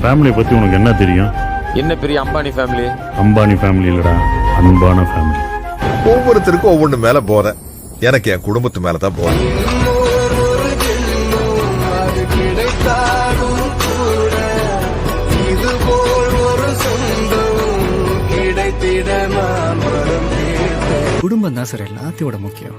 ஃபேமிலியை பத்தி உனக்கு என்ன தெரியும்? என்ன பெரிய அம்பானி ஃபேமிலி? அம்பானி ஃபேமிலி இல்லடா, அன்பான ஃபேமிலி. ஒவ்வொருத்தருக்கும் ஒவ்வொன்று மேல போறேன். எனக்கு என் குடும்பத்து மேலதான் போறேன். குடும்பம் தான் சார் எல்லாத்தையோட முக்கியம்.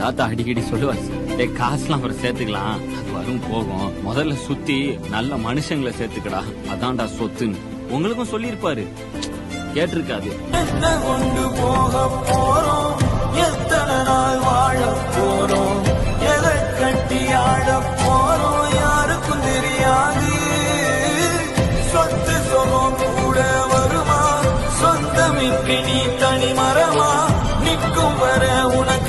தாத்தா அடிக்கடி சொல்லுவாரு, காசுலாம் அப்புறம் சேர்த்துக்கலாம், அது வரும் போகும், முதல்ல சுத்தி நல்ல மனுஷங்களை சேர்த்துக்கடா, அதான்டா சொத்துன்னு உங்களுக்கும் சொல்லியிருப்பாரு. கேட்டிருக்காது. கொண்டு போக போறோம், எத்தனை நாள் வாழ போறோம், எதை கட்டி ஆட போறோம் யாருக்கும் தெரியாது. சொத்து சொகம் கூட வருமா, சொந்தமிக்கு நீ தனி மரமா, நிற்கும் வர உனக்கு.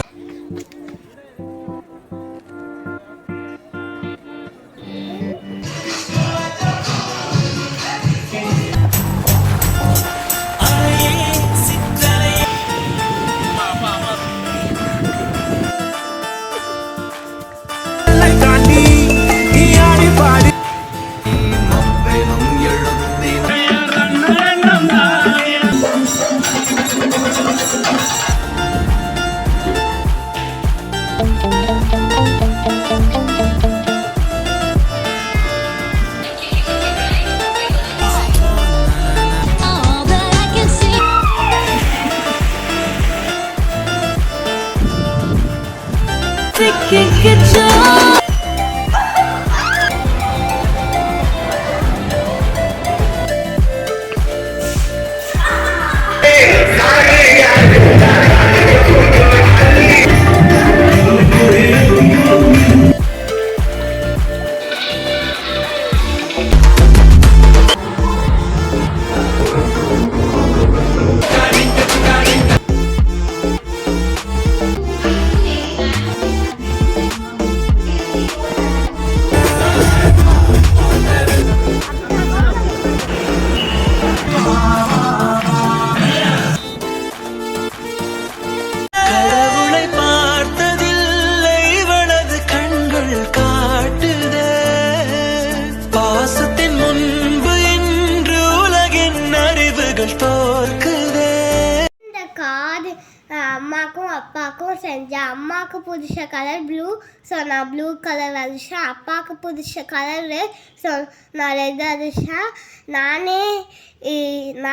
அம்மாக்கும் அப்பாக்கும் செஞ்சேன். அம்மாவுக்கு பிடிச்ச கலர் ப்ளூ, ஸோ நான் ப்ளூ கலர் அடிச்சேன். அப்பாவுக்கு பிடிச்ச கலர் ரெட், ஸோ நான் ரெட் அடிச்சேன்.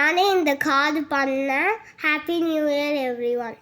நானே இந்த கார்டு பண்ணேன். Happy new year every one.